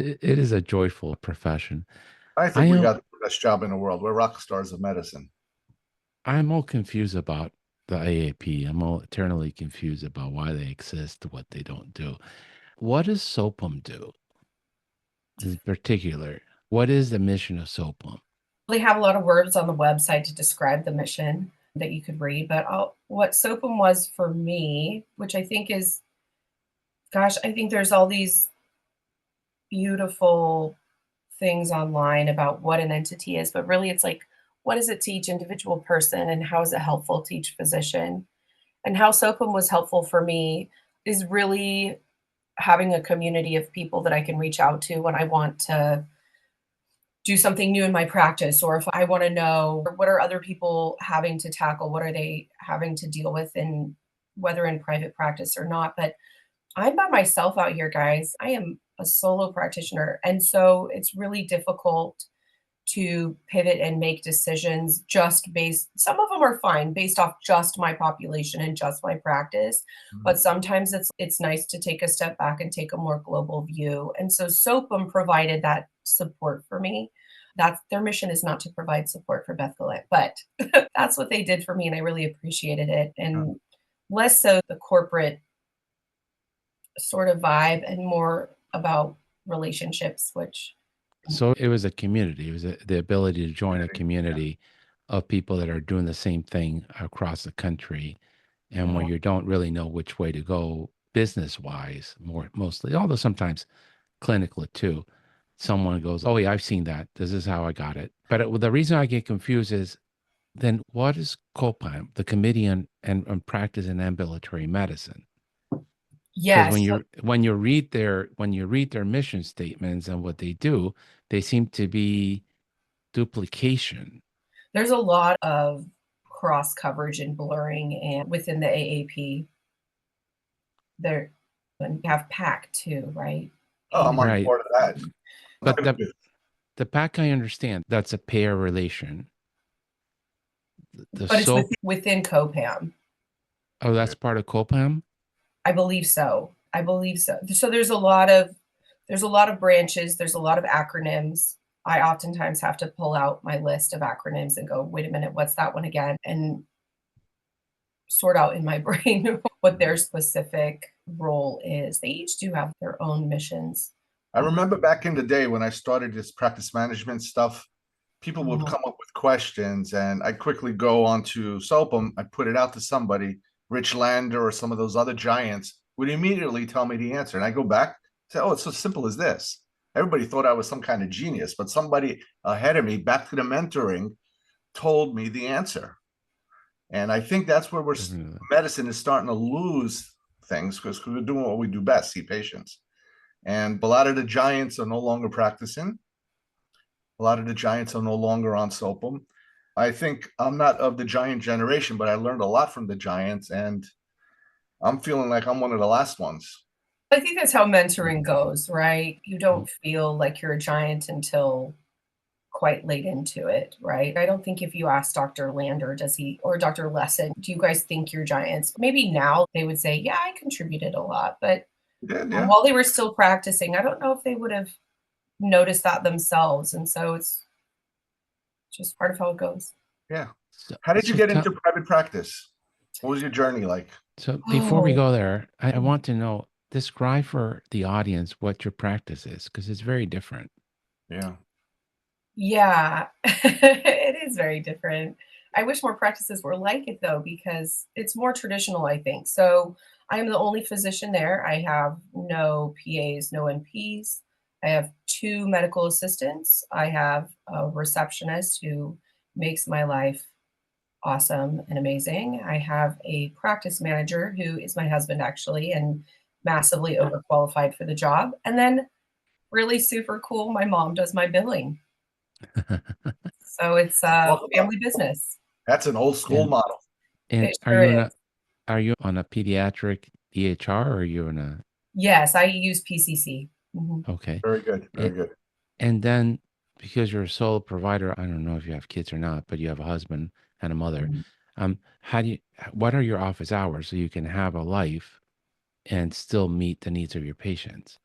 it is a joyful profession. I I think we am got the best job in the world. We're rock stars of medicine. I'm all confused about the AAP. I'm all eternally confused about why they exist, what they don't do. What does SOPM do in particular? What is the mission of SOPM? They have a lot of words on the website to describe the mission that you could read, but what SOPM was for me, which I think is, gosh, I think there's all these beautiful things online about what an entity is, but really it's like, what is it to each individual person and how is it helpful to each physician? And how SOPM was helpful for me is really having a community of people that I can reach out to when I want to do something new in my practice, or if I want to know what are other people having to tackle, what are they having to deal with in whether in private practice or not. But I'm by myself out here, guys. I am a solo practitioner. And so it's really difficult to pivot and make decisions just based, some of them are fine based off just my population and just my practice, Mhm. but sometimes it's nice to take a step back and take a more global view. And so SOPM provided that support for me. That's their mission, is not to provide support for Beth Gallant, but that's what they did for me and I really appreciated it. And less so the corporate sort of vibe and more about relationships, which So it was a community. It was the ability to join a Yeah. community of people that are doing the same thing across the country. And when Yeah. you don't really know which way to go business wise, more mostly, although sometimes clinical too, someone goes, "Oh yeah, I've seen that. This is how I got it." But the reason I get confused is then what is COPAM, the Committee on Practice in Ambulatory Medicine? Because yes. when you read their mission statements and what they do, they seem to be duplication. There's a lot of cross coverage and blurring and within the AAP. There and you have PAC too, right? Oh, I'm on Right. board with that. But I'm good. the pack I understand, that's a pair relation. The But it's soap, within COPAM. oh, that's part of COPAM? I believe so. I believe so. So there's a lot of branches, there's a lot of acronyms. I oftentimes have to pull out my list of acronyms and go, wait a minute, what's that one again? And sort out in my brain what their specific role is. They each do have their own missions. I remember back in the day when I started this practice management stuff, people would Mhm. come up with questions, and I quickly go onto Sopum. I put it out to somebody, Rich Lander or some of those other giants, would immediately tell me the answer. And I go back, say, "Oh, it's so simple as this." Everybody thought I was some kind of genius, but somebody ahead of me, back to the mentoring, told me the answer. And I think that's where Mhm. medicine is starting to lose things because we're doing what we do best, see patients. And a lot of the giants are no longer practicing. A lot of the giants are no longer on Sopum. I think I'm not of the giant generation, but I learned a lot from the giants, and I'm feeling like I'm one of the last ones. I think that's how mentoring goes, right? You don't feel like you're a giant until quite late into it, right? I don't think if you ask Dr. Lander, does he, or Dr. Lesson, do you guys think you're giants? Maybe now they would say, yeah, I contributed a lot. But Yeah, yeah, while they were still practicing, I don't know if they would have noticed that themselves. And so it's just part of how it goes. yeah. So, How did you so, get tell, into private practice? What was your journey like? so before we Oh, go there, I want to know, describe for the audience what your practice is, because it's very different. Yeah. yeah, it is very different. I wish more practices were like it though, because it's more traditional, I think. So I am the only physician there. I have no PAs, no NPs. I have two medical assistants. I have a receptionist who makes my life awesome and amazing. I have a practice manager who is my husband, actually, and massively overqualified for the job. And then, really super cool, my mom does my billing. So it's a Talk about family business. that's an old school And model. and It sure is. are you on a pediatric EHR or are you in a Yes, I use PCC. Mhm. okay. Very good. Very And, good. and then because you're a sole provider, I don't know if you have kids or not, but you have a husband and a mother. Mhm. How do you what are your office hours so you can have a life and still meet the needs of your patients?